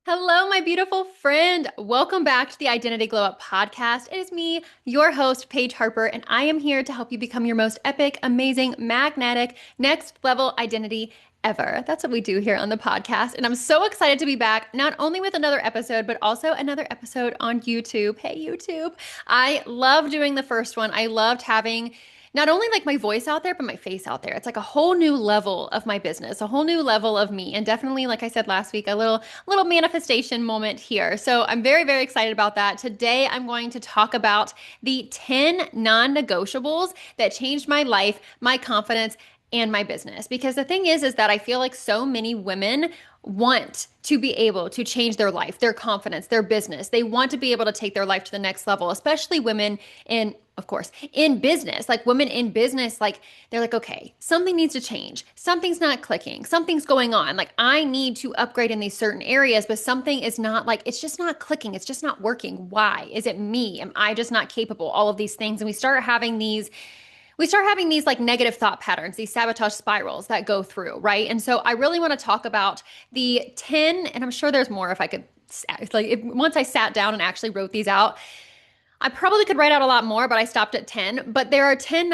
Hello, my beautiful friend. Welcome back to the Identity Glow Up podcast. It is me, your host, Paige Harper, and I am here to help you become your most epic, amazing, magnetic, next level identity ever. That's what we do here on the podcast. And I'm so excited to be back, not only with another episode, but also another episode on YouTube. Hey, YouTube. I love doing the first one. I loved having not only like my voice out there, but my face out there. It's like a whole new level of my business, a whole new level of me. And definitely, like I said last week, a little manifestation moment here. So I'm very, very excited about that. Today, I'm going to talk about the 10 non-negotiables that changed my life, my confidence, and my business. Because the thing is that I feel like so many women want to be able to change their life, their confidence, their business. They want to be able to take their life to the next level, especially women in, of course, in business. Like women in business, like they're like, okay, something needs to change. Something's not clicking. Something's going on. Like I need to upgrade in these certain areas, but something is not like, it's just not clicking. It's just not working. Why? Is it me? Am I just not capable? All of these things. And we start having these like negative thought patterns, these sabotage spirals that go through, right? And so I really want to talk about the 10, and I'm sure there's more if I could, like, once I sat down and actually wrote these out, I probably could write out a lot more, but I stopped at 10. But there are 10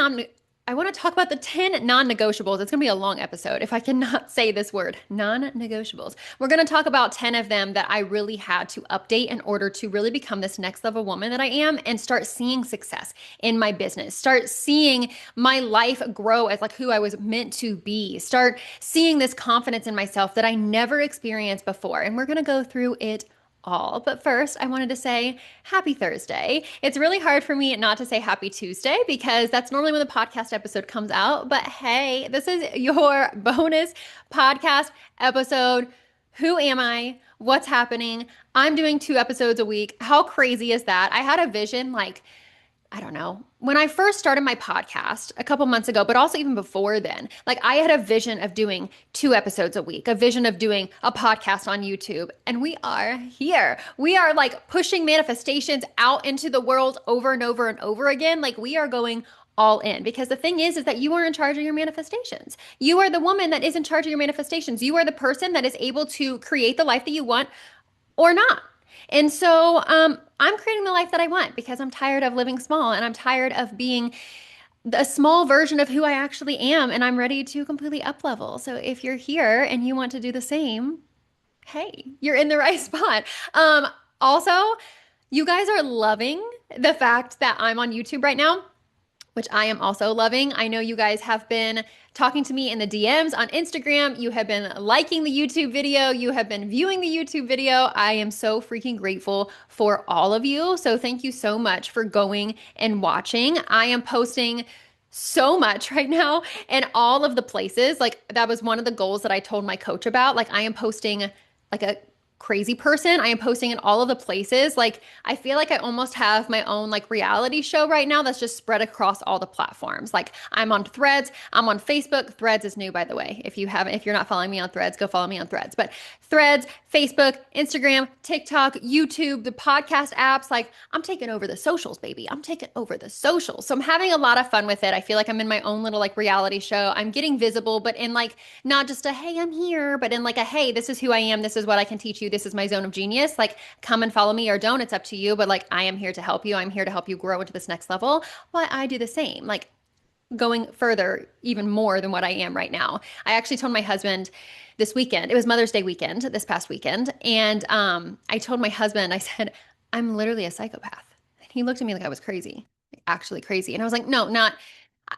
I want to talk about the 10 non-negotiables. It's going to be a long episode if I cannot say this word, non-negotiables. We're going to talk about 10 of them that I really had to update in order to really become this next level woman that I am and start seeing success in my business. Start seeing my life grow as like who I was meant to be. Start seeing this confidence in myself that I never experienced before. And we're going to go through it all. But first, I wanted to say happy Thursday. It's really hard for me not to say happy Tuesday because that's normally when the podcast episode comes out. But hey, this is your bonus podcast episode. Who am I? What's happening? I'm doing 2 episodes a week. How crazy is that? I had a vision like I don't know. When I first started my podcast a couple months ago, but also even before then, like I had a vision of doing 2 episodes a week, a vision of doing a podcast on YouTube. And we are here. We are like pushing manifestations out into the world over and over and over again. Like we are going all in because the thing is that you are in charge of your manifestations. You are the woman that is in charge of your manifestations. You are the person that is able to create the life that you want or not. And so I'm creating the life that I want because I'm tired of living small and I'm tired of being a small version of who I actually am. And I'm ready to completely up level. So if you're here and you want to do the same, hey, you're in the right spot. Also, you guys are loving the fact that I'm on YouTube right now, which I am also loving. I know you guys have been talking to me in the DMs on Instagram. You have been liking the YouTube video. You have been viewing the YouTube video. I am so freaking grateful for all of you. So thank you so much for going and watching. I am posting so much right now in all of the places. Like that was one of the goals that I told my coach about. Like I am posting like a crazy person. I am posting in all of the places. Like I feel like I almost have my own like reality show right now that's just spread across all the platforms. Like I'm on Threads, I'm on Facebook. Threads is new, by the way. If you're not following me on Threads, go follow me on Threads. But Threads, Facebook, Instagram, TikTok, YouTube, the podcast apps, like I'm taking over the socials, baby. I'm taking over the socials. So I'm having a lot of fun with it. I feel like I'm in my own little like reality show. I'm getting visible, but in like not just a hey, I'm here, but in like a hey, this is who I am. This is what I can teach you. This is my zone of genius. Like, come and follow me or don't. It's up to you. But like, I am here to help you. I'm here to help you grow into this next level. While I do the same, like going further, even more than what I am right now. I actually told my husband this weekend, it was Mother's Day weekend, this past weekend. And I told my husband, I said, I'm literally a psychopath. And he looked at me like I was crazy, like, actually crazy. And I was like, no, not,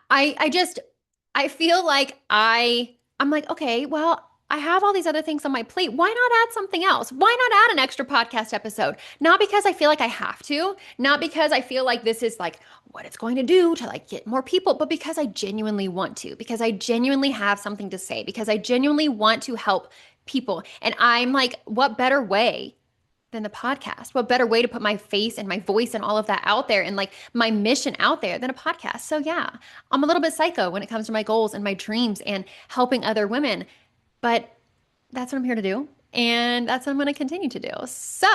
I feel like I'm like, okay, well, I have all these other things on my plate. Why not add something else? Why not add an extra podcast episode? Not because I feel like I have to, not because I feel like this is like what it's going to do to like get more people, but because I genuinely want to, because I genuinely have something to say, because I genuinely want to help people. And I'm like, what better way than the podcast? What better way to put my face and my voice and all of that out there and like my mission out there than a podcast? So yeah, I'm a little bit psycho when it comes to my goals and my dreams and helping other women. But that's what I'm here to do. And that's what I'm going to continue to do. So,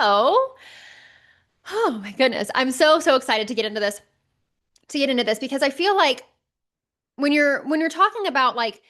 oh my goodness. I'm so, so excited to get into this because I feel like when you're talking about like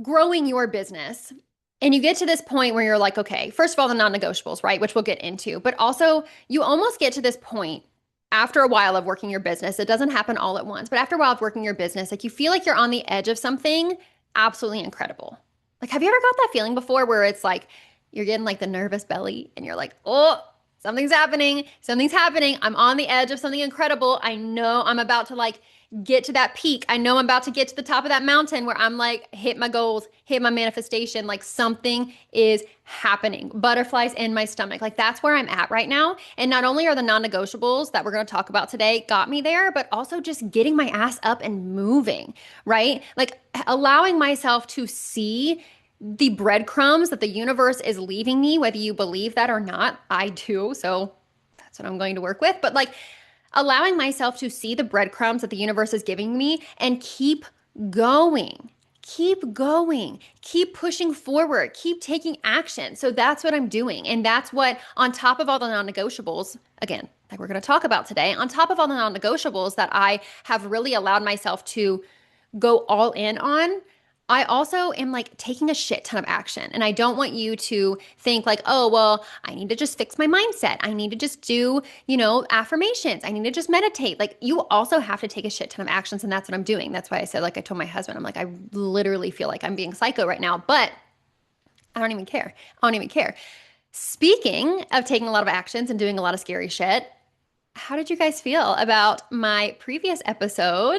growing your business, And you get to this point where you're like, okay, first of all, the non-negotiables, right? Which we'll get into, but also you almost get to this point after a while of working your business. It doesn't happen all at once, but after a while of working your business, like you feel like you're on the edge of something absolutely incredible. Like, have you ever got that feeling before where it's like you're getting like the nervous belly and you're like, oh, something's happening. Something's happening. I'm on the edge of something incredible. I know I'm about to like get to that peak. I know I'm about to get to the top of that mountain where I'm like, hit my goals, hit my manifestation. Like something is happening. Butterflies in my stomach. Like that's where I'm at right now. And not only are the non-negotiables that we're going to talk about today got me there, but also just getting my ass up and moving, right? Like allowing myself to see the breadcrumbs that the universe is leaving me, whether you believe that or not. I do. So that's what I'm going to work with. But like allowing myself to see the breadcrumbs that the universe is giving me and keep going. Keep going, keep pushing forward, keep taking action. So that's what I'm doing. And that's what, on top of all the non negotiables, again, like we're going to talk about today, on top of all the non negotiables that I have really allowed myself to go all in on, I also am like taking a shit ton of action. And I don't want you to think like, oh, well, I need to just fix my mindset. I need to just do, affirmations. I need to just meditate. Like you also have to take a shit ton of actions. And that's what I'm doing. That's why I said, like I told my husband, I'm like, I literally feel like I'm being psycho right now, but I don't even care. I don't even care. Speaking of taking a lot of actions and doing a lot of scary shit, how did you guys feel about my previous episode,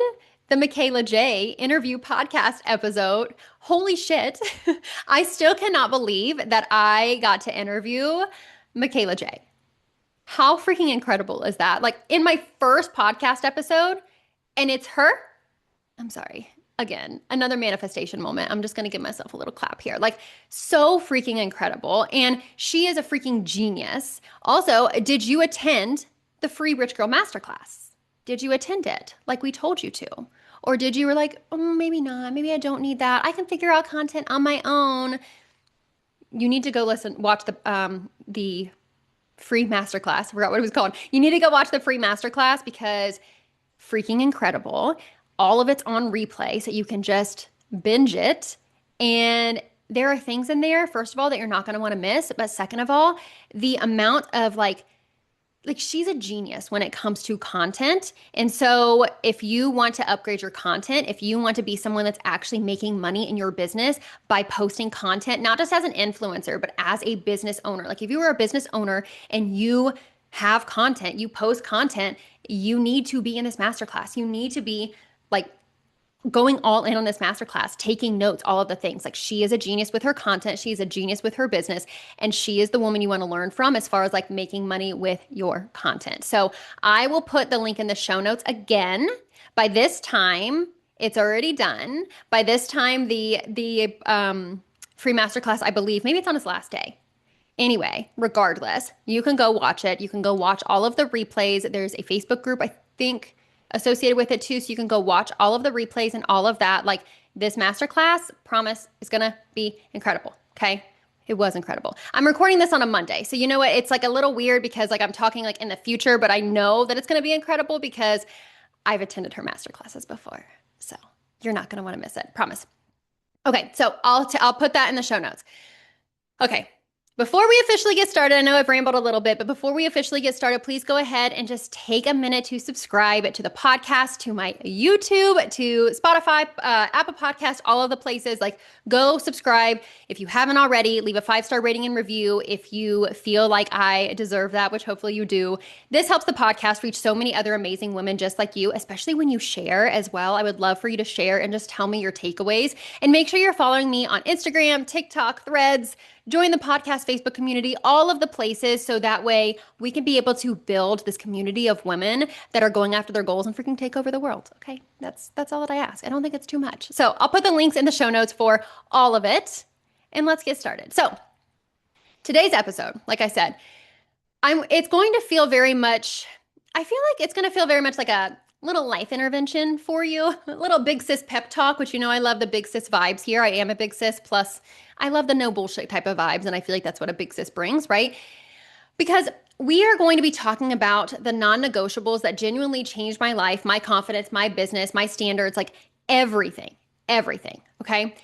the Michaela J interview podcast episode? Holy shit. I still cannot believe that I got to interview Michaela J. How freaking incredible is that? Like in my first podcast episode, and it's her. I'm sorry. Again, another manifestation moment. I'm just going to give myself a little clap here. Like, so freaking incredible. And she is a freaking genius. Also, did you attend the free Rich Girl Masterclass? Did you attend it like we told you to? Or did you were like, oh, maybe not. Maybe I don't need that. I can figure out content on my own. You need to go watch the free masterclass. I forgot what it was called. You need to go watch the free masterclass because freaking incredible. All of it's on replay, so you can just binge it. And there are things in there, first of all, that you're not going to want to miss. But second of all, the amount of like she's a genius when it comes to content. And so if you want to upgrade your content, if you want to be someone that's actually making money in your business by posting content, not just as an influencer, but as a business owner, like if you were a business owner and you have content, you post content, you need to be in this masterclass. You need to be like going all in on this masterclass, taking notes, all of the things. Like she is a genius with her content. She's a genius with her business. And she is the woman you want to learn from as far as like making money with your content. So I will put the link in the show notes again. By this time, it's already done. By this time, the free masterclass, I believe, maybe it's on its last day. Anyway, regardless, you can go watch it. You can go watch all of the replays. There's a Facebook group, I think, associated with it too. So you can go watch all of the replays and all of that. Like this masterclass, promise, is going to be incredible. Okay. It was incredible. I'm recording this on a Monday. So you know what? It's like a little weird because like I'm talking like in the future, but I know that it's going to be incredible because I've attended her masterclasses before. So you're not going to want to miss it. Promise. Okay. So I'll put that in the show notes. Okay. Before we officially get started, I know I've rambled a little bit, but before we officially get started, please go ahead and just take a minute to subscribe to the podcast, to my YouTube, to Spotify, Apple Podcast, all of the places. Like, go subscribe. If you haven't already, leave a 5-star rating and review if you feel like I deserve that, which hopefully you do. This helps the podcast reach so many other amazing women just like you, especially when you share as well. I would love for you to share and just tell me your takeaways. And make sure you're following me on Instagram, TikTok, Threads. Join the podcast Facebook community, all of the places, so that way we can be able to build this community of women that are going after their goals and freaking take over the world. Okay, that's all that I ask. I don't think it's too much. So I'll put the links in the show notes for all of it, and let's get started. So today's episode, like I said, it's going to feel very much, I feel like it's going to feel very much like a little life intervention for you, a little big sis pep talk, which I love the big sis vibes here. I am a big sis, plus I love the no bullshit type of vibes, and I feel like that's what a big sis brings, right? Because we are going to be talking about the non-negotiables that genuinely changed my life, my confidence, my business, my standards, like everything, okay?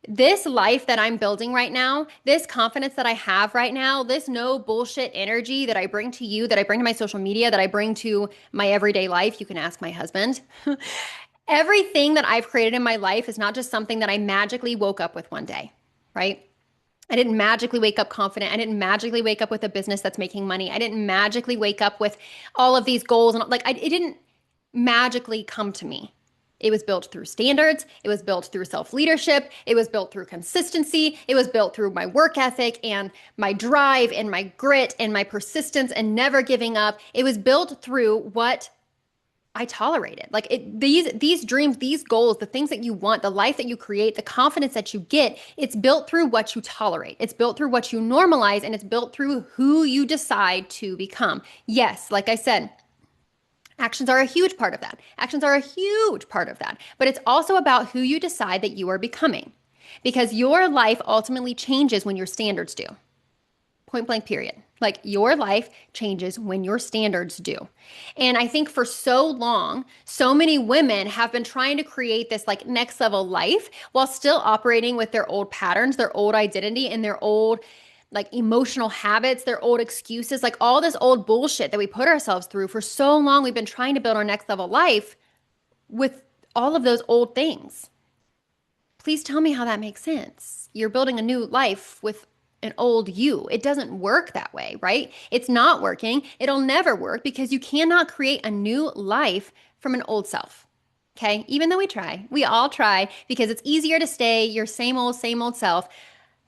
This life that I'm building right now, this confidence that I have right now, this no bullshit energy that I bring to you, that I bring to my social media, that I bring to my everyday life, you can ask my husband. Everything that I've created in my life is not just something that I magically woke up with one day, right? I didn't magically wake up confident. I didn't magically wake up with a business that's making money. I didn't magically wake up with all of these goals and it didn't magically come to me. It was built through standards. It was built through self-leadership. It was built through consistency. It was built through my work ethic and my drive and my grit and my persistence and never giving up. It was built through what I tolerated. These dreams, these goals, the things that you want, the life that you create, the confidence that you get, it's built through what you tolerate. It's built through what you normalize, and it's built through who you decide to become. Yes, like I said, actions are a huge part of that. Actions are a huge part of that. But it's also about who you decide that you are becoming. Because your life ultimately changes when your standards do. Point blank, period. Like your life changes when your standards do. And I think for so long, so many women have been trying to create this like next level life while still operating with their old patterns, their old identity, and their old like emotional habits, their old excuses, like all this old bullshit that we put ourselves through. For so long, we've been trying to build our next level life with all of those old things. Please tell me how that makes sense. You're building a new life with an old you. It doesn't work that way, right? It's not working. It'll never work because you cannot create a new life from an old self. Okay? Even though we all try because it's easier to stay your same old self,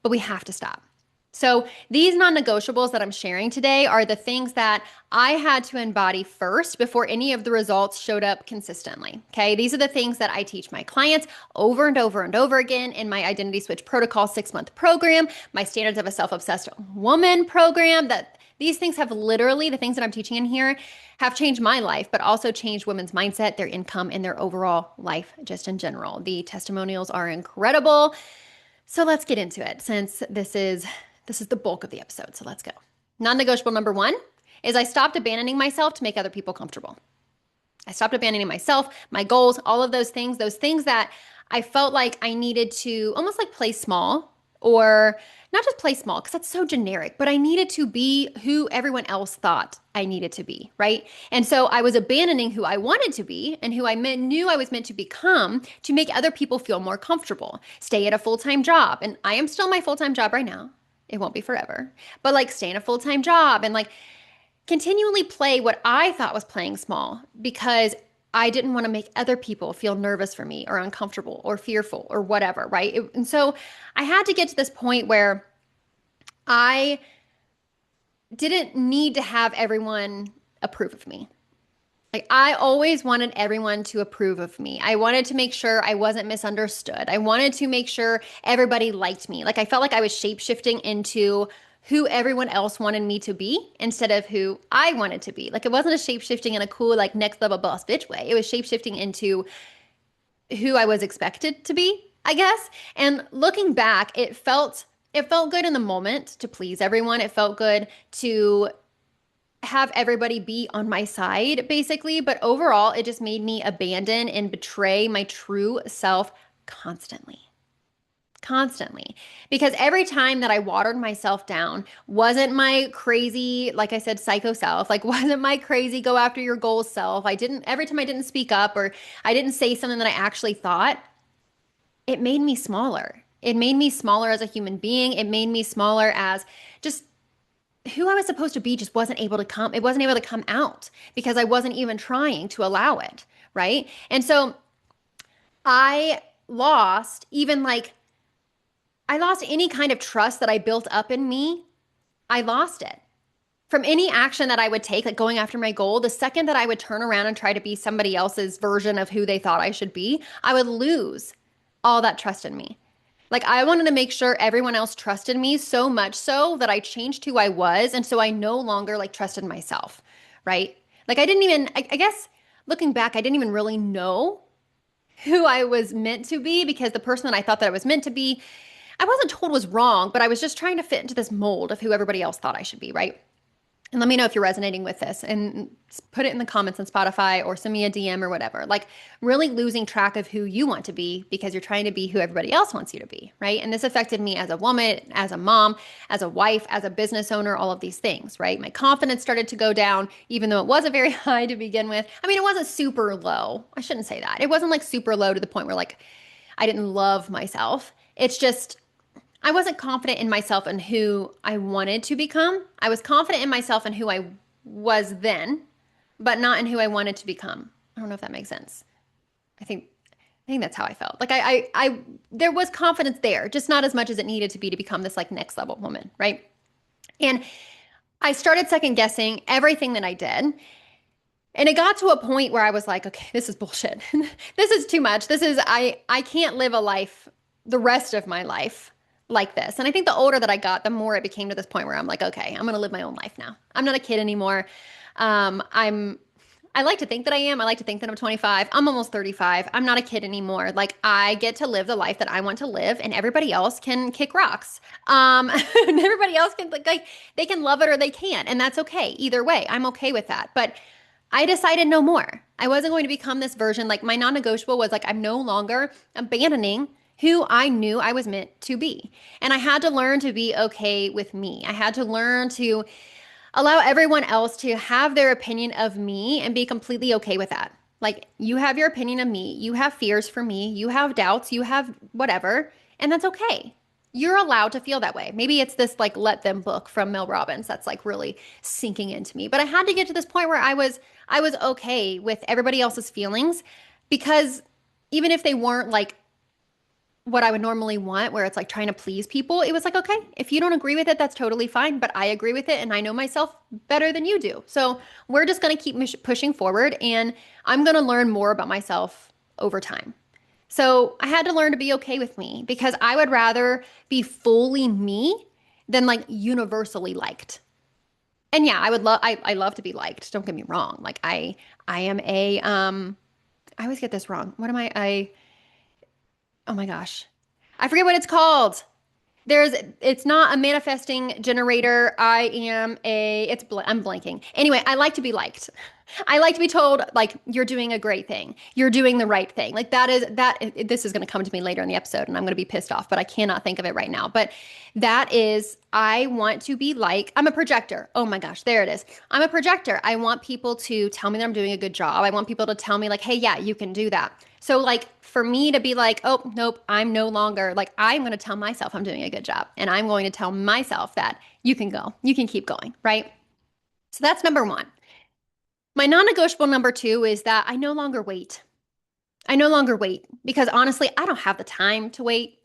but we have to stop. So these non-negotiables that I'm sharing today are the things that I had to embody first before any of the results showed up consistently. Okay. These are the things that I teach my clients over and over and over again in my Identity Switch Protocol 6-month program, my Standards of a Self-Obsessed Woman program. That these things have literally, the things that I'm teaching in here have changed my life, but also changed women's mindset, their income, and their overall life just in general. The testimonials are incredible. So let's get into it since this is the bulk of the episode. So let's go. Non-negotiable number 1 is I stopped abandoning myself to make other people comfortable. I stopped abandoning myself, my goals, all of those things that I felt like I needed to almost like play small, or not just play small because that's so generic, but I needed to be who everyone else thought I needed to be, right? And so I was abandoning who I wanted to be and who I knew I was meant to become to make other people feel more comfortable, stay at a full-time job. And I am still my full-time job right now. It won't be forever, but like stay in a full-time job and like continually play what I thought was playing small because I didn't want to make other people feel nervous for me or uncomfortable or fearful or whatever, right? And so I had to get to this point where I didn't need to have everyone approve of me. Like I always wanted everyone to approve of me. I wanted to make sure I wasn't misunderstood. I wanted to make sure everybody liked me. Like I felt like I was shape-shifting into who everyone else wanted me to be instead of who I wanted to be. Like it wasn't a shape-shifting in a cool, like next level boss bitch way. It was shape-shifting into who I was expected to be, I guess. And looking back, it felt good in the moment to please everyone. It felt good to have everybody be on my side, basically. But overall, it just made me abandon and betray my true self constantly. Constantly. Because every time that I watered myself down, wasn't my crazy, like I said, psycho self, like wasn't my crazy go after your goals self. Every time I didn't speak up or I didn't say something that I actually thought, it made me smaller. It made me smaller as a human being. It made me smaller as just who I was supposed to be just wasn't able to come out because I wasn't even trying to allow it, right? And so I lost any kind of trust that I built up in me. I lost it. From any action that I would take, like going after my goal, the second that I would turn around and try to be somebody else's version of who they thought I should be, I would lose all that trust in me. Like I wanted to make sure everyone else trusted me so much so that I changed who I was. And so I no longer like trusted myself, right? Like I guess looking back, I didn't even really know who I was meant to be because the person that I thought that I was meant to be, I wasn't told was wrong, but I was just trying to fit into this mold of who everybody else thought I should be, right? And let me know if you're resonating with this and put it in the comments on Spotify or send me a DM or whatever. Like really losing track of who you want to be because you're trying to be who everybody else wants you to be, right? And this affected me as a woman, as a mom, as a wife, as a business owner, all of these things, right? My confidence started to go down, even though it wasn't very high to begin with. I mean, it wasn't super low. I shouldn't say that. It wasn't like super low to the point where like I didn't love myself. It's just I wasn't confident in myself and who I wanted to become. I was confident in myself and who I was then, but not in who I wanted to become. I don't know if that makes sense. I think I think that's how I felt. Like there was confidence there, just not as much as it needed to be to become this like next level woman, right? And I started second guessing everything that I did. And it got to a point where I was like, okay, this is bullshit. This is too much. I can't live a life the rest of my life like this. And I think the older that I got, the more it became to this point where I'm like, okay, I'm going to live my own life now. I'm not a kid anymore. I like to think that I am. I like to think that I'm 25. I'm almost 35. I'm not a kid anymore. Like I get to live the life that I want to live and everybody else can kick rocks. And everybody else can like they can love it or they can't. And that's okay. Either way, I'm okay with that. But I decided no more. I wasn't going to become this version. Like my non-negotiable was like, I'm no longer abandoning who I knew I was meant to be. And I had to learn to be okay with me. I had to learn to allow everyone else to have their opinion of me and be completely okay with that. Like you have your opinion of me, you have fears for me, you have doubts, you have whatever, and that's okay. You're allowed to feel that way. Maybe it's this like let them book from Mel Robbins that's like really sinking into me. But I had to get to this point where I was okay with everybody else's feelings because even if they weren't like what I would normally want, where it's like trying to please people, it was like, okay, if you don't agree with it, that's totally fine. But I agree with it and I know myself better than you do. So we're just going to keep pushing forward and I'm going to learn more about myself over time. So I had to learn to be okay with me because I would rather be fully me than like universally liked. And yeah, I love to be liked. Don't get me wrong. Like I am I always get this wrong. What am I oh my gosh. I forget what it's called. It's not a manifesting generator. I'm blanking. Anyway, I like to be liked. I like to be told like you're doing a great thing. You're doing the right thing. Like this is going to come to me later in the episode and I'm going to be pissed off, but I cannot think of it right now. But I want to be like, I'm a projector. Oh my gosh, there it is. I'm a projector. I want people to tell me that I'm doing a good job. I want people to tell me like, hey, yeah, you can do that. So like for me to be like, oh, nope, I'm no longer like, I'm going to tell myself I'm doing a good job. And I'm going to tell myself that you can go, you can keep going, right? So that's number one. My non-negotiable number two is that I no longer wait. I no longer wait because honestly, I don't have the time to wait.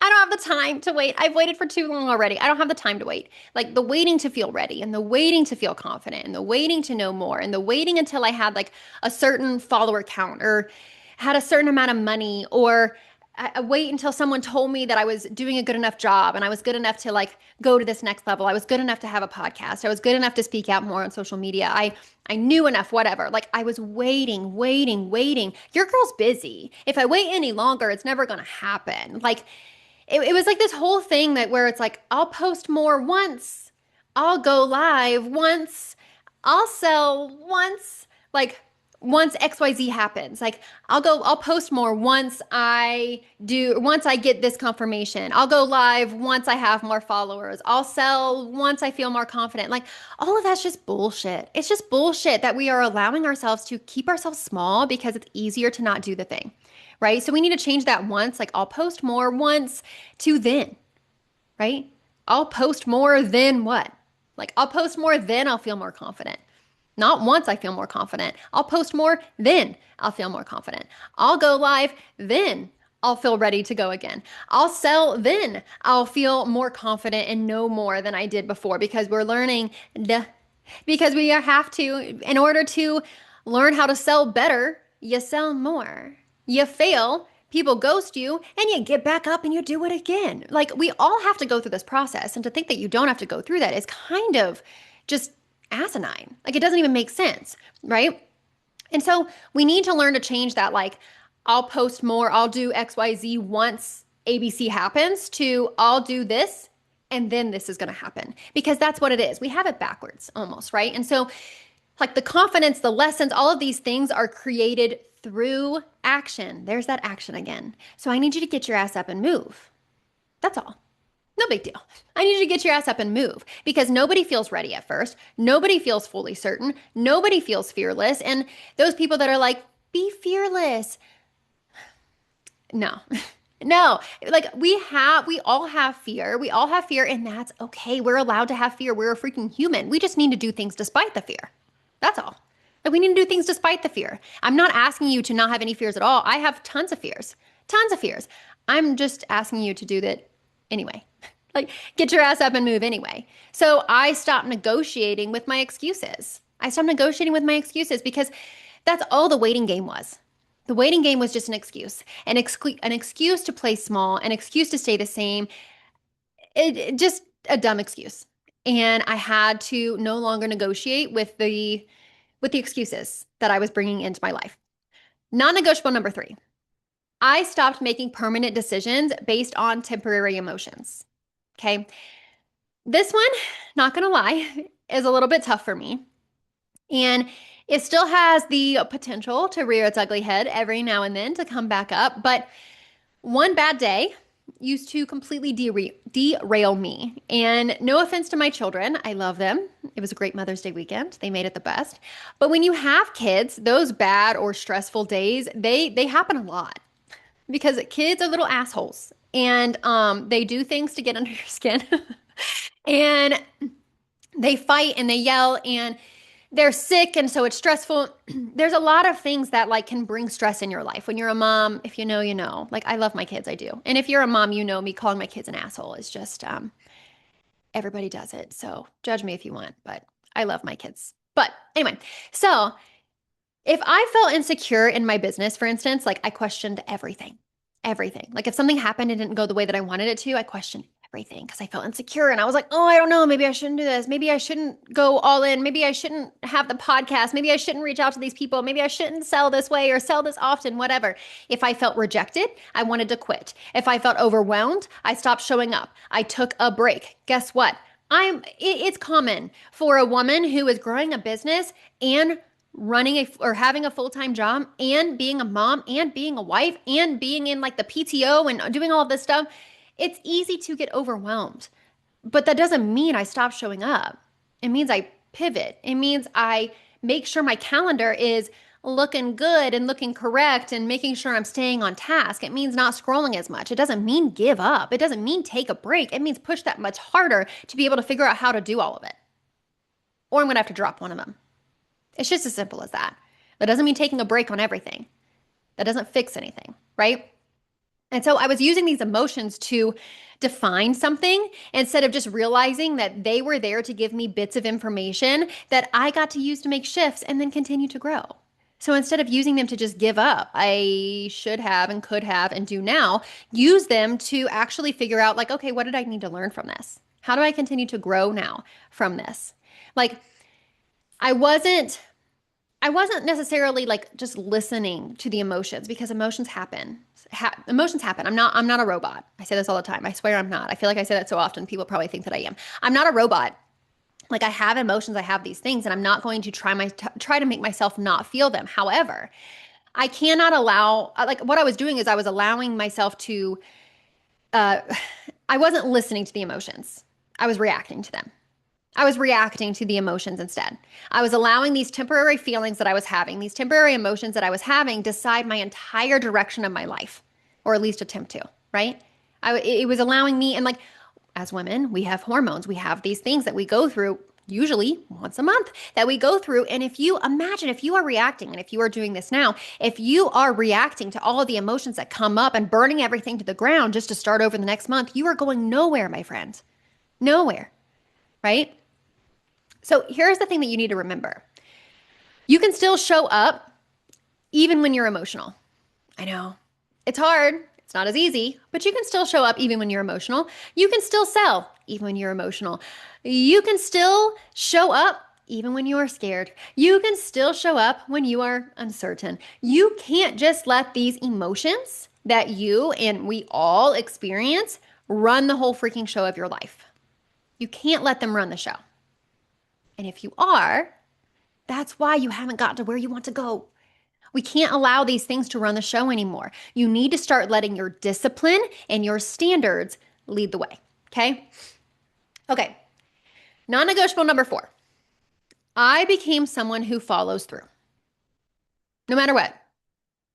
I don't have the time to wait. I've waited for too long already. I don't have the time to wait. Like the waiting to feel ready and the waiting to feel confident and the waiting to know more and the waiting until I had like a certain follower count or had a certain amount of money or I wait until someone told me that I was doing a good enough job and I was good enough to like go to this next level. I was good enough to have a podcast. I was good enough to speak out more on social media. I knew enough, whatever. Like I was waiting, waiting, waiting. Your girl's busy. If I wait any longer, it's never going to happen. Like it was like this whole thing that where it's like, I'll post more once, I'll go live once, I'll sell once, like once XYZ happens. Like I'll post more once once I get this confirmation. I'll go live once I have more followers. I'll sell once I feel more confident. Like all of that's just bullshit. It's just bullshit that we are allowing ourselves to keep ourselves small because it's easier to not do the thing, right? So we need to change that once, like I'll post more once to then, right? I'll post more then what? Like I'll post more then I'll feel more confident. Not once I feel more confident. I'll post more, then I'll feel more confident. I'll go live, then I'll feel ready to go again. I'll sell, then I'll feel more confident and know more than I did before because we're learning, because we have to, in order to learn how to sell better, you sell more. You fail, people ghost you, and you get back up and you do it again. Like we all have to go through this process. And to think that you don't have to go through that is kind of just asinine. Like it doesn't even make sense, right? And so we need to learn to change that. Like I'll post more, I'll do XYZ once ABC happens to I'll do this and then this is going to happen because that's what it is. We have it backwards almost, right? And so, like the confidence, the lessons, all of these things are created through action. There's that action again. So I need you to get your ass up and move. That's all. No big deal. I need you to get your ass up and move because nobody feels ready at first. Nobody feels fully certain. Nobody feels fearless. And those people that are like, be fearless. No. No, like we all have fear. We all have fear, and that's okay. We're allowed to have fear. We're a freaking human. We just need to do things despite the fear. That's all. Like we need to do things despite the fear. I'm not asking you to not have any fears at all. I have tons of fears. Tons of fears. I'm just asking you to do that anyway. Like get your ass up and move anyway. So I stopped negotiating with my excuses. I stopped negotiating with my excuses because that's all the waiting game was. The waiting game was just an excuse, an excuse to play small, an excuse to stay the same, just a dumb excuse. And I had to no longer negotiate with the excuses that I was bringing into my life. Non-negotiable number 3. I stopped making permanent decisions based on temporary emotions. Okay. This one, not going to lie, is a little bit tough for me. And it still has the potential to rear its ugly head every now and then to come back up. But one bad day used to completely derail me. And no offense to my children, I love them. It was a great Mother's Day weekend. They made it the best. But when you have kids, those bad or stressful days, they happen a lot because kids are little assholes and they do things to get under your skin. And they fight and they yell and they're sick and so it's stressful. There's a lot of things that like can bring stress in your life. When you're a mom, if you know, you know. Like I love my kids, I do. And if you're a mom, you know me calling my kids an asshole is just everybody does it. So judge me if you want, but I love my kids. But anyway, so if I felt insecure in my business, for instance, like I questioned everything. Everything. Like if something happened and didn't go the way that I wanted it to, I questioned everything because I felt insecure and I was like, oh, I don't know. Maybe I shouldn't do this. Maybe I shouldn't go all in. Maybe I shouldn't have the podcast. Maybe I shouldn't reach out to these people. Maybe I shouldn't sell this way or sell this often, whatever. If I felt rejected, I wanted to quit. If I felt overwhelmed, I stopped showing up. I took a break. Guess what? It's common for a woman who is growing a business and running or having a full-time job and being a mom and being a wife and being in like the PTO and doing all of this stuff. It's easy to get overwhelmed, but that doesn't mean I stop showing up. It means I pivot. It means I make sure my calendar is looking good and looking correct and making sure I'm staying on task. It means not scrolling as much. It doesn't mean give up. It doesn't mean take a break. It means push that much harder to be able to figure out how to do all of it. Or I'm going to have to drop one of them. It's just as simple as that. That doesn't mean taking a break on everything. That doesn't fix anything, right? And so I was using these emotions to define something instead of just realizing that they were there to give me bits of information that I got to use to make shifts and then continue to grow. So instead of using them to just give up, I should have and could have and do now, use them to actually figure out like, okay, what did I need to learn from this? How do I continue to grow now from this? Like, I wasn't necessarily like just listening to the emotions because emotions happen. Emotions happen. I'm not a robot. I say this all the time. I swear I'm not. I feel like I say that so often. People probably think that I am. I'm not a robot. Like I have emotions, I have these things, and I'm not going to try to make myself not feel them. However, I cannot allow like what I was doing is I was allowing myself to I wasn't listening to the emotions. I was reacting to them. I was reacting to the emotions instead. I was allowing these temporary feelings that I was having, these temporary emotions that I was having decide my entire direction of my life, or at least attempt to, right? It was allowing me, and like as women, we have hormones. We have these things that we go through usually once a month that we go through. And if you imagine, if you are reacting, and if you are doing this now, if you are reacting to all of the emotions that come up and burning everything to the ground just to start over the next month, you are going nowhere, my friend. Nowhere, right? So here's the thing that you need to remember. You can still show up even when you're emotional. I know it's hard. It's not as easy, but you can still show up even when you're emotional. You can still sell even when you're emotional. You can still show up even when you are scared. You can still show up when you are uncertain. You can't just let these emotions that you and we all experience run the whole freaking show of your life. You can't let them run the show. And if you are, that's why you haven't gotten to where you want to go. We can't allow these things to run the show anymore. You need to start letting your discipline and your standards lead the way. Okay? Okay. Non negotiable number 4. I became someone who follows through no matter what.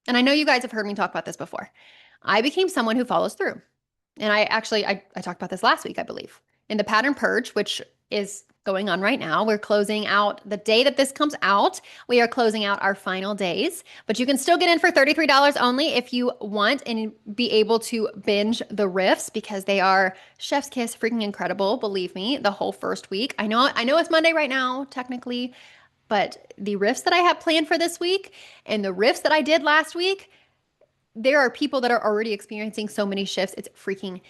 And I know you guys have heard me talk about this before. I became someone who follows through. And I talked about this last week, I believe, in the pattern purge, which is going on right now. We're closing out the day that this comes out. We are closing out our final days, but you can still get in for $33 only if you want and be able to binge the riffs because they are chef's kiss freaking incredible. Believe me, the whole first week. I know it's Monday right now, technically, but the riffs that I have planned for this week and the riffs that I did last week, there are people that are already experiencing so many shifts. It's freaking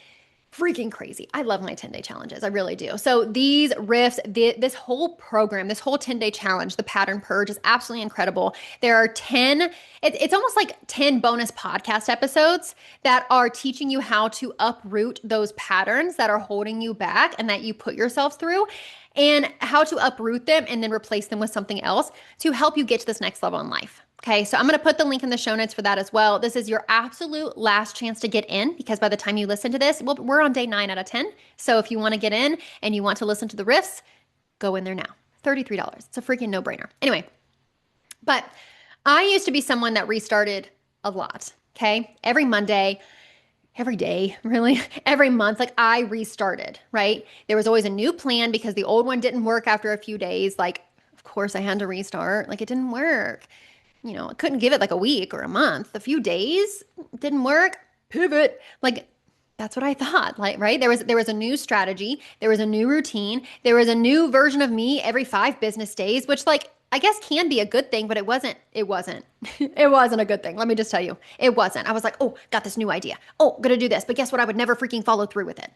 crazy. I love my 10-day challenges. I really do. So these riffs, this whole program, this whole 10-day challenge, the pattern purge is absolutely incredible. There are 10, it's almost like 10 bonus podcast episodes that are teaching you how to uproot those patterns that are holding you back and that you put yourself through, and how to uproot them and then replace them with something else to help you get to this next level in life. Okay, so I'm going to put the link in the show notes for that as well. This is your absolute last chance to get in because by the time you listen to this, we're on day 9 out of 10. So if you want to get in and you want to listen to the riffs, go in there now. $33. It's a freaking no-brainer. Anyway, but I used to be someone that restarted a lot. Okay, every Monday, every day, really, every month, like I restarted, right? There was always a new plan because the old one didn't work after a few days. Like, of course, I had to restart. Like, it didn't work. I couldn't give it like a week or a month. A few days didn't work. Pivot. Like, that's what I thought. Like, right? There was a new strategy. There was a new routine. There was a new version of me every 5 business days, which like I guess can be a good thing, but it wasn't. It wasn't. It wasn't a good thing. Let me just tell you. It wasn't. I was like, oh, got this new idea. Oh, gonna do this. But guess what? I would never freaking follow through with it.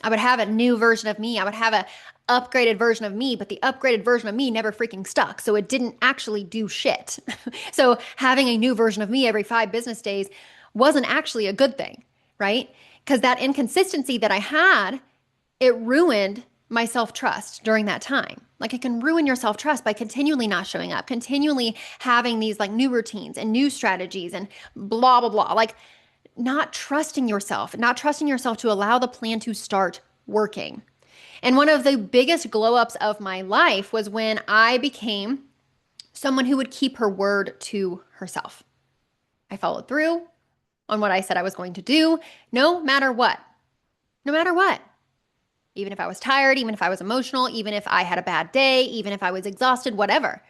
I would have a new version of me. I would have a upgraded version of me, but the upgraded version of me never freaking stuck. So it didn't actually do shit. So having a new version of me every 5 business days wasn't actually a good thing, right? Because that inconsistency that I had, it ruined my self-trust during that time. Like it can ruin your self-trust by continually not showing up, continually having these like new routines and new strategies and blah, blah, blah. Like not trusting yourself, not trusting yourself to allow the plan to start working. And one of the biggest glow ups of my life was when I became someone who would keep her word to herself. I followed through on what I said I was going to do, no matter what. No matter what. Even if I was tired, even if I was emotional, even if I had a bad day, even if I was exhausted, whatever.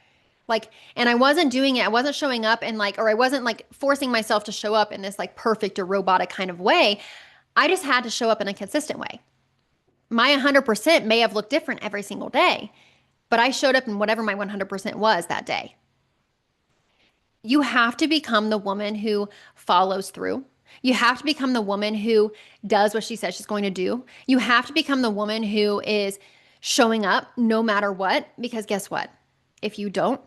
Like, and I wasn't doing it. I wasn't showing up and like, or I wasn't like forcing myself to show up in this like perfect or robotic kind of way. I just had to show up in a consistent way. My 100% may have looked different every single day, but I showed up in whatever my 100% was that day. You have to become the woman who follows through. You have to become the woman who does what she says she's going to do. You have to become the woman who is showing up no matter what, because guess what? If you don't,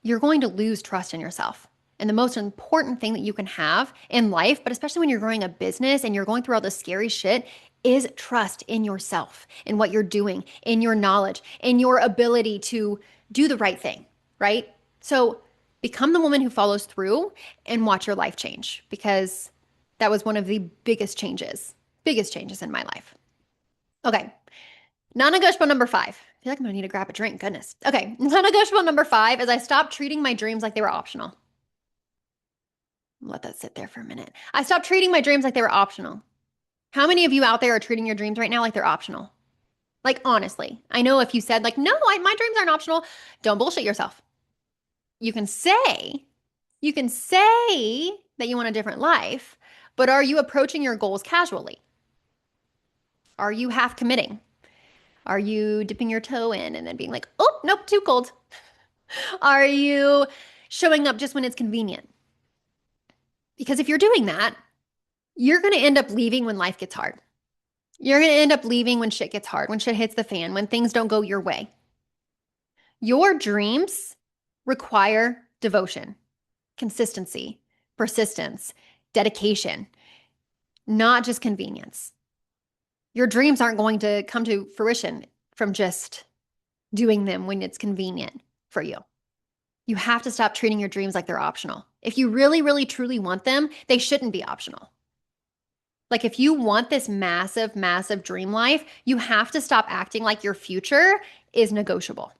you're going to lose trust in yourself. And the most important thing that you can have in life, but especially when you're growing a business and you're going through all this scary shit, is trust in yourself, in what you're doing, in your knowledge, in your ability to do the right thing, right? So become the woman who follows through and watch your life change, because that was one of the biggest changes in my life. Okay. Non-negotiable number 5. I feel like I'm gonna need to grab a drink. Goodness. Okay. Non-negotiable number 5 is I stopped treating my dreams like they were optional. Let that sit there for a minute. I stopped treating my dreams like they were optional. How many of you out there are treating your dreams right now like they're optional? Like, honestly, I know if you said like, no, my dreams aren't optional, don't bullshit yourself. You can say that you want a different life, but are you approaching your goals casually? Are you half committing? Are you dipping your toe in and then being like, oh, nope, too cold? Are you showing up just when it's convenient? Because if you're doing that, you're going to end up leaving when life gets hard. You're going to end up leaving when shit gets hard, when shit hits the fan, when things don't go your way. Your dreams require devotion, consistency, persistence, dedication, not just convenience. Your dreams aren't going to come to fruition from just doing them when it's convenient for you. You have to stop treating your dreams like they're optional. If you really, really, truly want them, they shouldn't be optional. Like if you want this massive, massive dream life, you have to stop acting like your future is negotiable.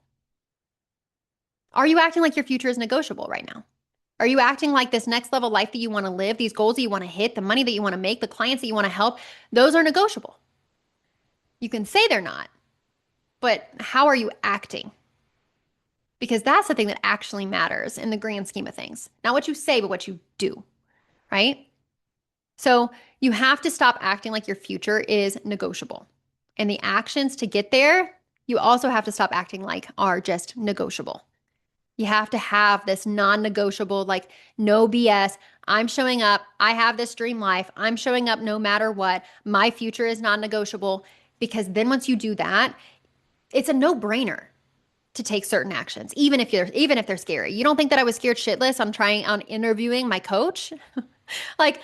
Are you acting like your future is negotiable right now? Are you acting like this next level life that you want to live, these goals that you want to hit, the money that you want to make, the clients that you want to help, those are negotiable? You can say they're not, but how are you acting? Because that's the thing that actually matters in the grand scheme of things. Not what you say, but what you do, right? So you have to stop acting like your future is negotiable. And the actions to get there, you also have to stop acting like are just negotiable. You have to have this non-negotiable, like no BS. I'm showing up. I have this dream life. I'm showing up no matter what. My future is non-negotiable. Because then once you do that, it's a no-brainer to take certain actions, even if they're scary. You don't think that I was scared shitless on interviewing my coach? Like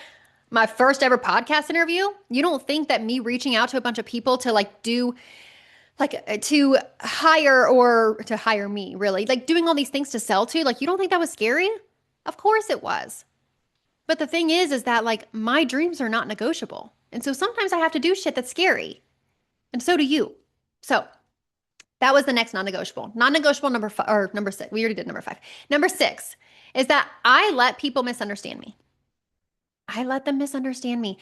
my first ever podcast interview, you don't think that me reaching out to a bunch of people to to hire me, really, like doing all these things to sell to, like you don't think that was scary? Of course it was. But the thing is that like my dreams are not negotiable. And so sometimes I have to do shit that's scary. And so do you. So that was the next non-negotiable. Non-negotiable number 6. We already did number 5. Number 6 is that I let people misunderstand me. I let them misunderstand me.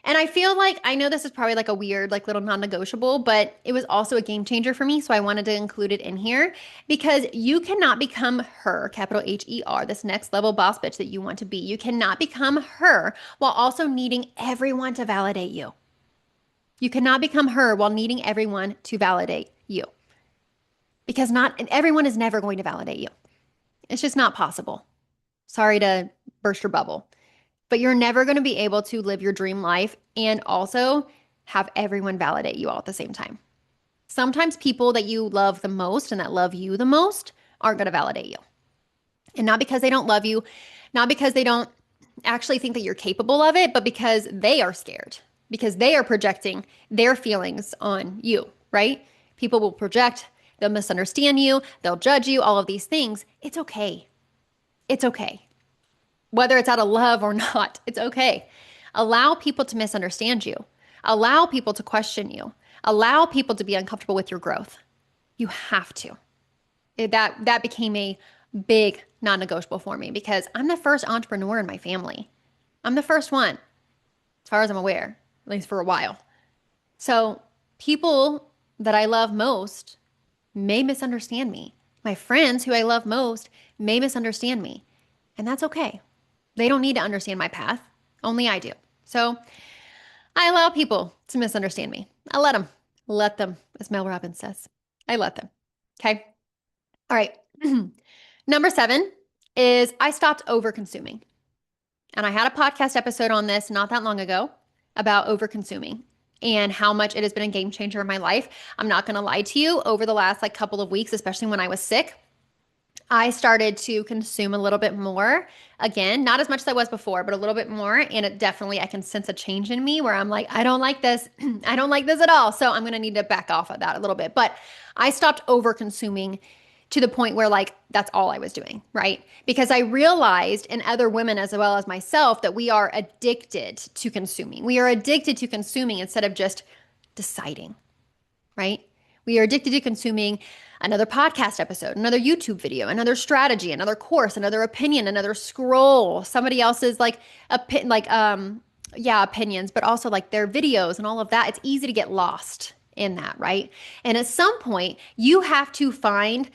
And I feel like, I know this is probably like a weird, like little non-negotiable, but it was also a game changer for me. So I wanted to include it in here because you cannot become her, capital Her, this next level boss bitch that you want to be. You cannot become her while also needing everyone to validate you. You cannot become her while needing everyone to validate you. Because not everyone is never going to validate you. It's just not possible. Sorry to burst your bubble. But you're never going to be able to live your dream life and also have everyone validate you all at the same time. Sometimes people that you love the most and that love you the most aren't going to validate you. And not because they don't love you, not because they don't actually think that you're capable of it, but because they are scared, because they are projecting their feelings on you, right? People will project, they'll misunderstand you, they'll judge you, all of these things. It's okay. It's okay. Whether it's out of love or not, it's okay. Allow people to misunderstand you. Allow people to question you. Allow people to be uncomfortable with your growth. You have to. That became a big non-negotiable for me because I'm the first entrepreneur in my family. I'm the first one, as far as I'm aware, at least for a while. So people that I love most may misunderstand me. My friends who I love most may misunderstand me. And that's okay. They don't need to understand my path. Only I do. So I allow people to misunderstand me. I let them. Let them, as Mel Robbins says. I let them. Okay? All right. Number 7 is I stopped over-consuming. And I had a podcast episode on this not that long ago about over-consuming and how much it has been a game changer in my life. I'm not going to lie to you. Over the last couple of weeks, especially when I was sick, I started to consume a little bit more. Again, not as much as I was before, but a little bit more. And it definitely, I can sense a change in me where I'm like, I don't like this. I don't like this at all. So I'm going to need to back off of that a little bit. But I stopped over consuming to the point where that's all I was doing, right? Because I realized in other women as well as myself that we are addicted to consuming. We are addicted to consuming instead of just deciding, right? We are addicted to consuming another podcast episode, another YouTube video, another strategy, another course, another opinion, another scroll, somebody else's opinions, but also their videos and all of that. It's easy to get lost in that, right? And at some point, you have to find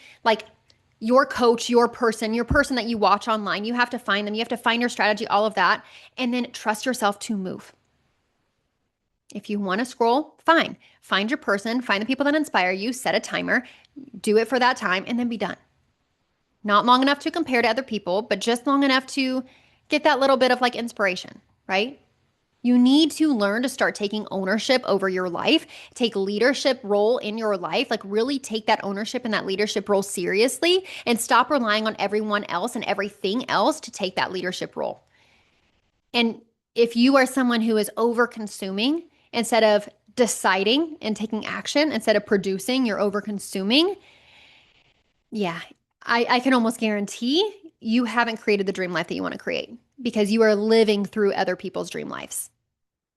your coach, your person that you watch online. You have to find them. You have to find your strategy, all of that, and then trust yourself to move. If you want to scroll, fine. Find your person, find the people that inspire you, set a timer, do it for that time, and then be done. Not long enough to compare to other people, but just long enough to get that little bit of inspiration, right? You need to learn to start taking ownership over your life, take leadership role in your life, really take that ownership and that leadership role seriously and stop relying on everyone else and everything else to take that leadership role. And if you are someone who is over consuming instead of deciding and taking action instead of producing, you're over consuming. Yeah, I can almost guarantee you haven't created the dream life that you want to create because you are living through other people's dream lives.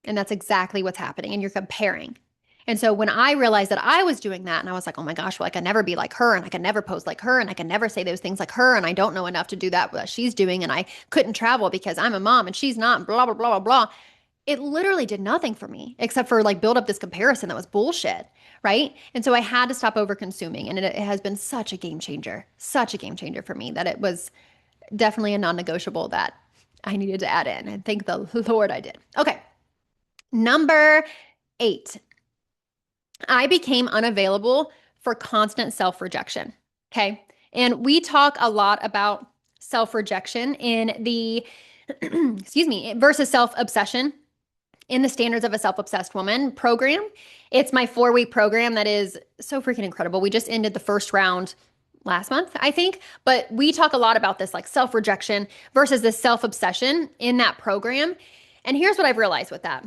And that's exactly what's happening. And you're comparing. And so when I realized that I was doing that, and I was like, oh my gosh, well, I can never be like her, and I can never pose like her, and I can never say those things like her, and I don't know enough to do that what she's doing, and I couldn't travel because I'm a mom and she's not, blah, blah, blah, blah, blah. It literally did nothing for me except for like build up this comparison that was bullshit. Right. And so I had to stop over consuming. And it has been such a game changer for me that it was definitely a non negotiable that I needed to add in. And thank the Lord I did. Okay. Number 8, I became unavailable for constant self rejection. Okay. And we talk a lot about self rejection in the, excuse me, versus self obsession in the Standards of a Self-Obsessed Woman program. It's my 4-week program that is so freaking incredible. We just ended the first round last month, I think, but we talk a lot about this like self-rejection versus this self-obsession in that program. And here's what I've realized with that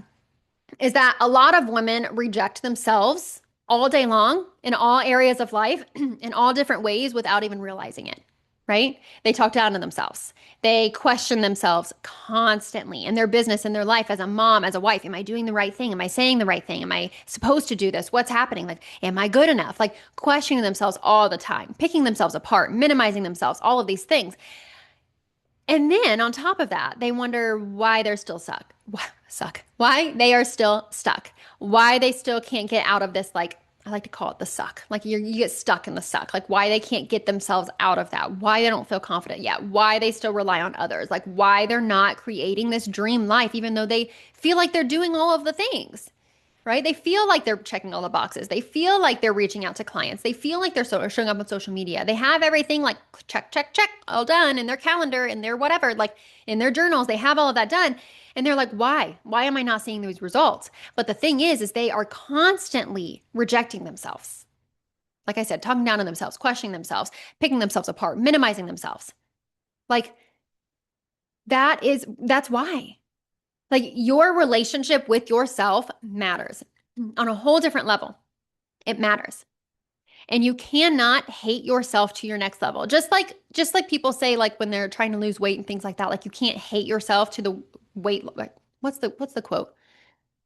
is that a lot of women reject themselves all day long in all areas of life in all different ways without even realizing it, right? They talk down to themselves. They question themselves constantly in their business, in their life as a mom, as a wife. Am I doing the right thing? Am I saying the right thing? Am I supposed to do this? What's happening? Like, am I good enough? Like questioning themselves all the time, picking themselves apart, minimizing themselves, all of these things. And then on top of that, they wonder why they're still why they are still stuck, why they still can't get out of this, like, I like to call it the suck. Like you get stuck in the suck, like why they can't get themselves out of that, why they don't feel confident yet, why they still rely on others, like why they're not creating this dream life, even though they feel like they're doing all of the things, right? They feel like they're checking all the boxes. They feel like they're reaching out to clients. They feel like they're showing up on social media. They have everything like check, check, check, all done in their calendar, in their whatever, like in their journals. They have all of that done. And they're like, why? Why am I not seeing those results? But the thing is they are constantly rejecting themselves. Like I said, talking down on themselves, questioning themselves, picking themselves apart, minimizing themselves. Like that's why. Like your relationship with yourself matters on a whole different level. It matters. And you cannot hate yourself to your next level. Just like people say like when they're trying to lose weight and things like that, like you can't hate yourself to the weight, like what's the quote?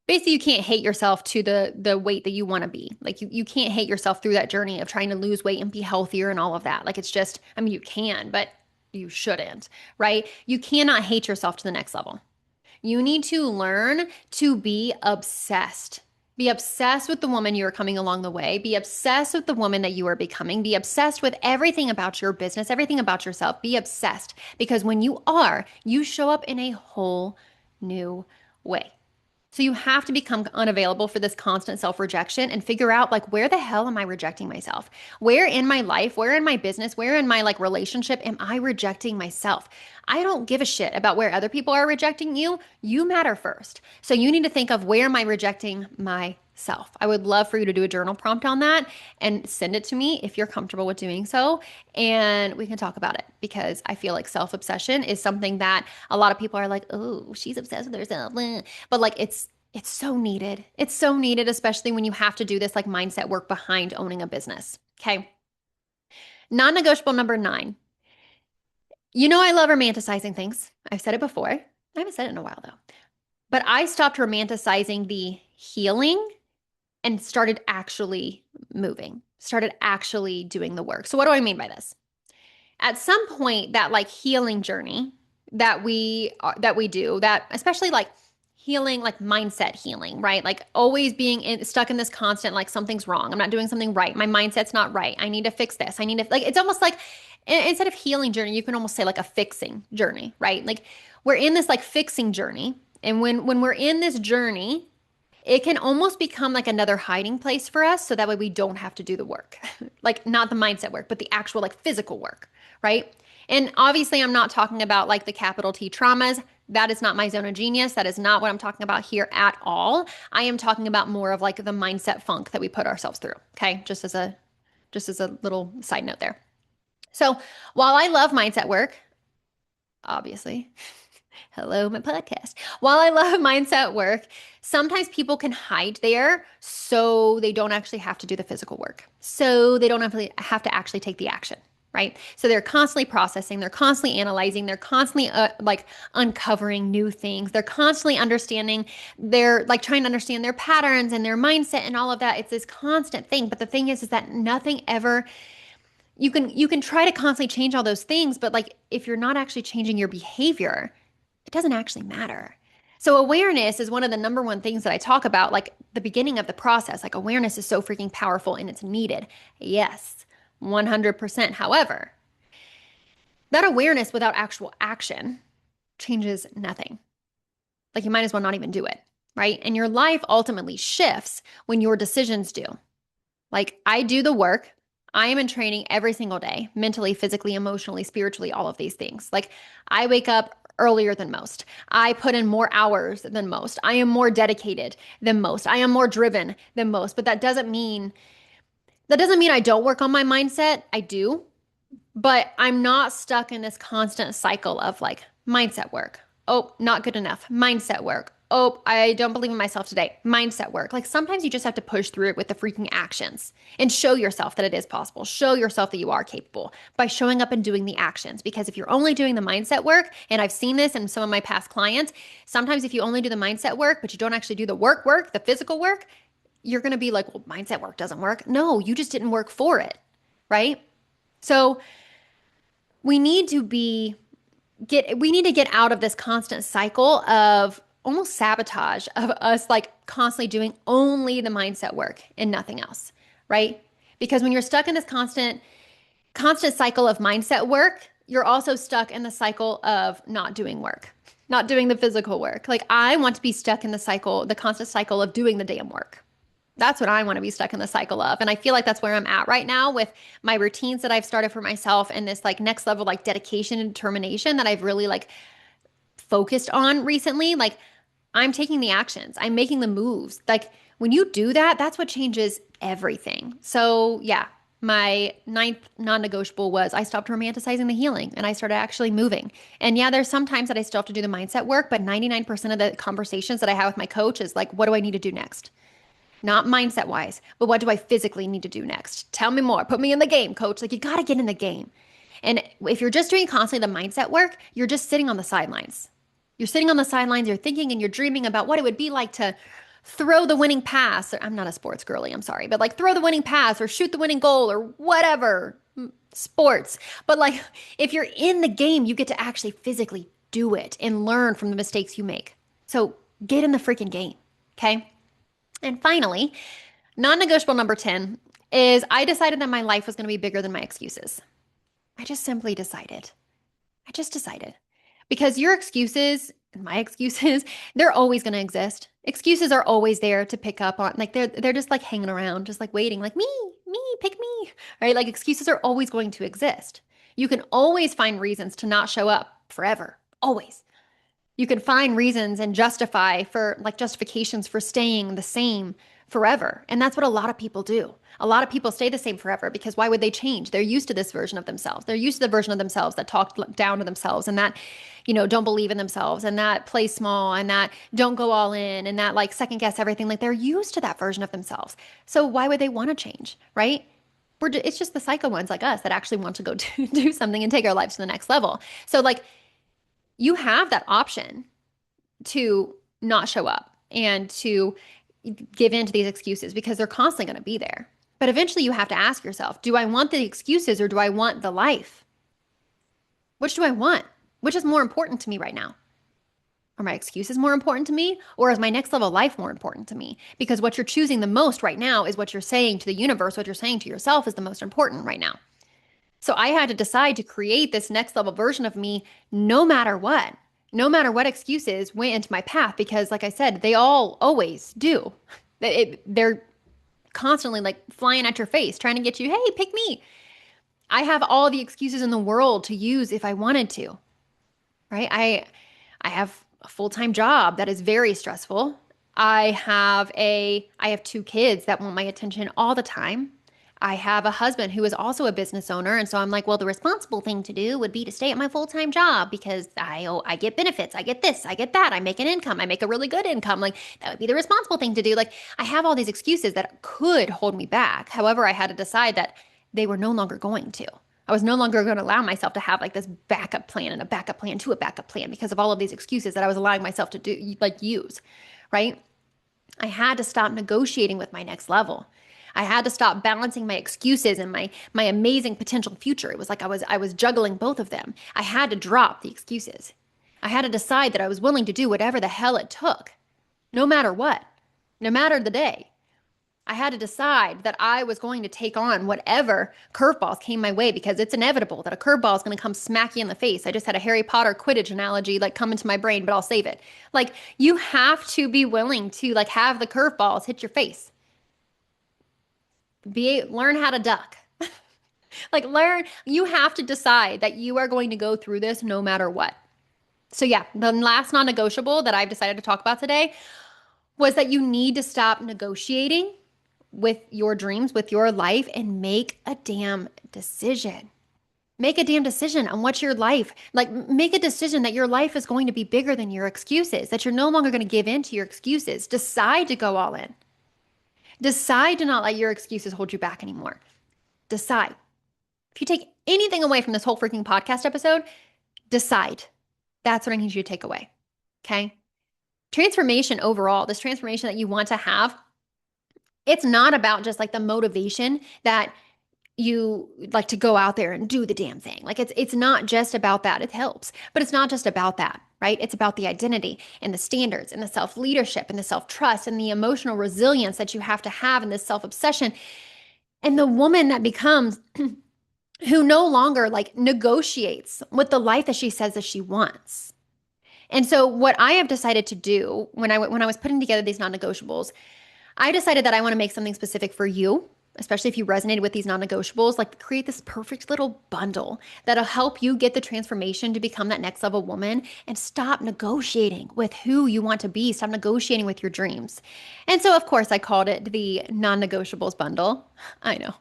Basically you can't hate yourself to the weight that you want to be. Like you can't hate yourself through that journey of trying to lose weight and be healthier and all of that. Like it's just, I mean you can, but you shouldn't, right? You cannot hate yourself to the next level. You need to learn to be obsessed. Be obsessed with the woman you are coming along the way. Be obsessed with the woman that you are becoming. Be obsessed with everything about your business, everything about yourself. Be obsessed because when you are, you show up in a whole new way. So you have to become unavailable for this constant self-rejection and figure out like where the hell am I rejecting myself? Where in my life, where in my business, where in my like relationship am I rejecting myself? I don't give a shit about where other people are rejecting you. You matter first. So you need to think of where am I rejecting myself? I would love for you to do a journal prompt on that and send it to me if you're comfortable with doing so. And we can talk about it because I feel like self-obsession is something that a lot of people are like, oh, she's obsessed with herself. But like it's so needed. It's so needed, especially when you have to do this like mindset work behind owning a business. Okay. Non-negotiable number 9. You know, I love romanticizing things. I've said it before. I haven't said it in a while though. But I stopped romanticizing the healing and started actually moving, started actually doing the work. So what do I mean by this? At some point, that like healing journey that we do, that especially like healing, like mindset healing, right? Like always being stuck in this constant, like something's wrong. I'm not doing something right. My mindset's not right. I need to fix this. I need to like, it's almost like instead of healing journey, you can almost say like a fixing journey, right? Like we're in this like fixing journey. And when we're in this journey, it can almost become like another hiding place for us. So that way we don't have to do the work, like not the mindset work, but the actual like physical work, right? And obviously, I'm not talking about like the capital T traumas. That is not my zone of genius. That is not what I'm talking about here at all. I am talking about more of like the mindset funk that we put ourselves through. Okay. Just as a little side note there. So while I love mindset work, obviously, Hello, my podcast. While I love mindset work, sometimes people can hide there so they don't actually have to do the physical work. So they don't have to actually take the action, right? So they're constantly processing, they're constantly analyzing, they're constantly like uncovering new things. They're constantly understanding, they're like trying to understand their patterns and their mindset and all of that. It's this constant thing. But the thing is that nothing ever you can try to constantly change all those things, but like if you're not actually changing your behavior, it doesn't actually matter. So awareness is one of the number one things that I talk about, like the beginning of the process. Like awareness is so freaking powerful and it's needed. Yes, 100%. However, that awareness without actual action changes nothing. Like you might as well not even do it, right? And your life ultimately shifts when your decisions do. Like I do the work. I am in training every single day, mentally, physically, emotionally, spiritually, all of these things. Like I wake up earlier than most. I put in more hours than most. I am more dedicated than most. I am more driven than most. But that doesn't mean I don't work on my mindset. I do. But I'm not stuck in this constant cycle of like mindset work. Oh, not good enough. Mindset work. Oh, I don't believe in myself today. Mindset work. Like sometimes you just have to push through it with the freaking actions and show yourself that it is possible. Show yourself that you are capable by showing up and doing the actions. Because if you're only doing the mindset work, and I've seen this in some of my past clients, sometimes if you only do the mindset work, but you don't actually do the work, the physical work, you're going to be like, well, mindset work doesn't work. No, you just didn't work for it. Right. So, we need to get out of this constant cycle of almost sabotage of us like constantly doing only the mindset work and nothing else, right? Because when you're stuck in this constant cycle of mindset work, you're also stuck in the cycle of not doing work, not doing the physical work. Like I want to be stuck in the constant cycle of doing the damn work. That's what I want to be stuck in the cycle of. And I feel like that's where I'm at right now with my routines that I've started for myself and this like next level, like dedication and determination that I've really like focused on recently. Like I'm taking the actions, I'm making the moves. Like when you do that, that's what changes everything. So yeah, my ninth non-negotiable was I stopped romanticizing the healing and I started actually moving. And yeah, there's some times that I still have to do the mindset work, but 99% of the conversations that I have with my coach is like, what do I need to do next? Not mindset wise, but what do I physically need to do next? Tell me more. Put me in the game, coach. Like you got to get in the game. And if you're just doing constantly the mindset work, you're just sitting on the sidelines. You're sitting on the sidelines, you're thinking and you're dreaming about what it would be like to throw the winning pass. I'm not a sports girly, I'm sorry, but like throw the winning pass or shoot the winning goal or whatever. Sports. But like if you're in the game, you get to actually physically do it and learn from the mistakes you make. So get in the freaking game. Okay. And finally, non-negotiable number 10 is I decided that my life was going to be bigger than my excuses. I just simply decided. I just decided. Because your excuses and my excuses, they're always going to exist. Excuses are always there to pick up on. Like they're just like hanging around, just like waiting, like me, pick me. Right? Like excuses are always going to exist. You can always find reasons to not show up forever. Always. You can find reasons and justifications for staying the same forever. And that's what a lot of people do. A lot of people stay the same forever because why would they change? They're used to this version of themselves. They're used to the version of themselves that talk down to themselves and that, don't believe in themselves and that play small and that don't go all in and that like second guess everything. Like they're used to that version of themselves. So why would they want to change? Right? It's just the psycho ones like us that actually want to go do something and take our lives to the next level. So like, you have that option to not show up and to give in to these excuses because they're constantly going to be there. But eventually you have to ask yourself, do I want the excuses or do I want the life? Which do I want? Which is more important to me right now? Are my excuses more important to me or is my next level life more important to me? Because what you're choosing the most right now is what you're saying to the universe, what you're saying to yourself is the most important right now. So I had to decide to create this next level version of me no matter what. No matter what excuses went into my path, because like I said, they all always do. They're constantly like flying at your face, trying to get you, hey, pick me. I have all the excuses in the world to use if I wanted to, right? I have a full-time job that is very stressful. I have two kids that want my attention all the time. I have a husband who is also a business owner. And so I'm like, well, the responsible thing to do would be to stay at my full-time job because I get benefits. I get this, I get that. I make an income. I make a really good income. Like that would be the responsible thing to do. Like I have all these excuses that could hold me back. However, I had to decide that they were no longer going to. I was no longer going to allow myself to have like this backup plan and a backup plan to a backup plan because of all of these excuses that I was allowing myself to do, like use, right? I had to stop negotiating with my next level. I had to stop balancing my excuses and my amazing potential future. It was like I was juggling both of them. I had to drop the excuses. I had to decide that I was willing to do whatever the hell it took, no matter what, no matter the day. I had to decide that I was going to take on whatever curveballs came my way because it's inevitable that a curveball is going to come smack you in the face. I just had a Harry Potter Quidditch analogy like come into my brain, but I'll save it. Like you have to be willing to like have the curveballs hit your face. Learn how to duck. Like learn, you have to decide that you are going to go through this no matter what. So yeah, the last non-negotiable that I've decided to talk about today was that you need to stop negotiating with your dreams, with your life, and make a damn decision. Make a damn decision on what's your life. Like, make a decision that your life is going to be bigger than your excuses, that you're no longer going to give in to your excuses. Decide to go all in. Decide to not let your excuses hold you back anymore. Decide. If you take anything away from this whole freaking podcast episode, decide. That's what I need you to take away. Okay? Transformation overall, this transformation that you want to have, it's not about just like the motivation that you like to go out there and do the damn thing. Like it's not just about that. It helps, but it's not just about that, right? It's about the identity and the standards and the self-leadership and the self-trust and the emotional resilience that you have to have and this self-obsession. And the woman that becomes who no longer like negotiates with the life that she says that she wants. And so what I have decided to do when I was putting together these non-negotiables, I decided that I want to make something specific for you, especially if you resonated with these non-negotiables, like create this perfect little bundle that'll help you get the transformation to become that next level woman and stop negotiating with who you want to be. Stop negotiating with your dreams. And so, of course, I called it the Non-Negotiables Bundle. I know.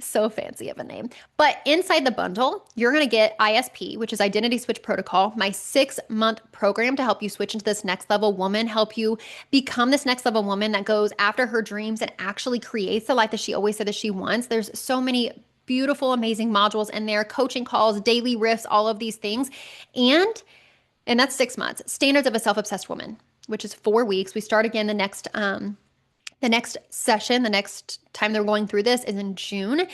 So fancy of a name. But inside the bundle, you're going to get ISP, which is Identity Switch Protocol, my 6-month program to help you switch into this next level woman, help you become this next level woman that goes after her dreams and actually creates the life that she always said that she wants. There's so many beautiful, amazing modules in there, coaching calls, daily riffs, all of these things. And that's 6 months. Standards of a Self-Obsessed Woman, which is 4 weeks. We start again the next session, the next time they're going through this is in June.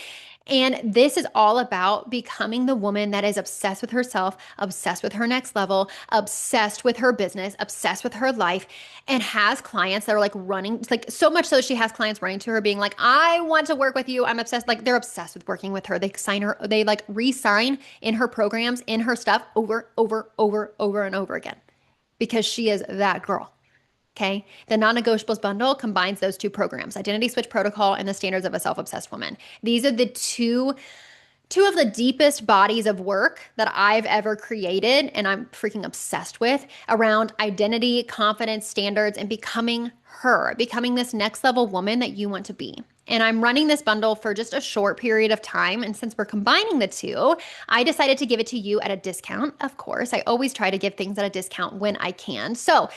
And this is all about becoming the woman that is obsessed with herself, obsessed with her next level, obsessed with her business, obsessed with her life, and has clients that are like running, like so much so she has clients running to her being like, I want to work with you. I'm obsessed. Like they're obsessed with working with her. They sign her, they like re-sign in her programs, in her stuff over and over again because she is that girl. Okay. The Non-Negotiables Bundle combines those two programs, Identity Switch Protocol and the Standards of a Self-Obsessed Woman. These are the two of the deepest bodies of work that I've ever created and I'm freaking obsessed with around identity, confidence, standards, and becoming her, becoming this next level woman that you want to be. And I'm running this bundle for just a short period of time. And since we're combining the two, I decided to give it to you at a discount. Of course, I always try to give things at a discount when I can. So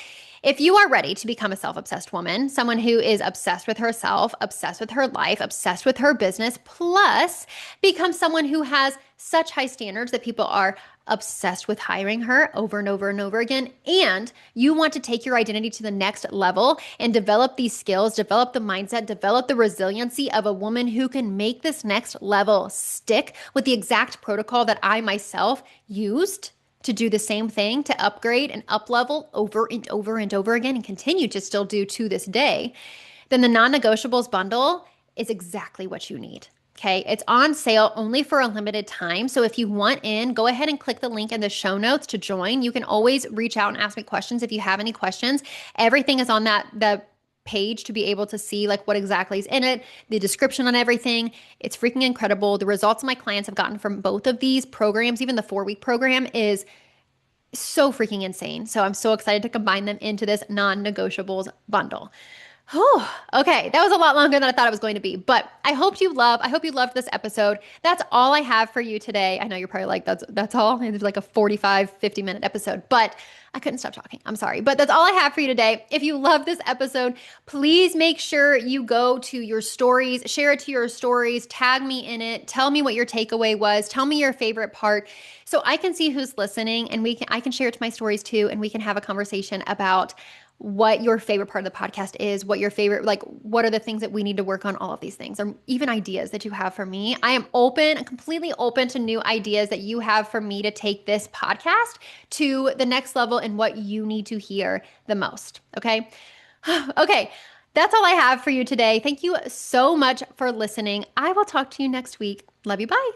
if you are ready to become a self-obsessed woman, someone who is obsessed with herself, obsessed with her life, obsessed with her business, plus become someone who has such high standards that people are obsessed with hiring her over and over and over again, and you want to take your identity to the next level and develop these skills, develop the mindset, develop the resiliency of a woman who can make this next level stick with the exact protocol that I myself used to do the same thing, to upgrade and up level over and over and over again and continue to still do to this day, then the Non-Negotiables Bundle is exactly what you need. Okay, it's on sale only for a limited time. So if you want in, go ahead and click the link in the show notes to join. You can always reach out and ask me questions if you have any questions. Everything is on the page to be able to see like what exactly is in it, the description on everything. It's freaking incredible. The results my clients have gotten from both of these programs, even the 4-week program, is so freaking insane. So I'm so excited to combine them into this Non-Negotiables Bundle. Whew. Okay, that was a lot longer than I thought it was going to be, but I hope you loved this episode. That's all I have for you today. I know you're probably like, that's all. It's like a 45, 50-minute episode, but I couldn't stop talking. I'm sorry, but that's all I have for you today. If you love this episode, please make sure you go to your stories, share it to your stories, tag me in it, tell me what your takeaway was, tell me your favorite part so I can see who's listening and I can share it to my stories too, and we can have a conversation about what your favorite part of the podcast is, what your favorite, like, what are the things that we need to work on, all of these things, or even ideas that you have for me. I am open, completely open to new ideas that you have for me to take this podcast to the next level and what you need to hear the most. Okay. Okay. That's all I have for you today. Thank you so much for listening. I will talk to you next week. Love you. Bye.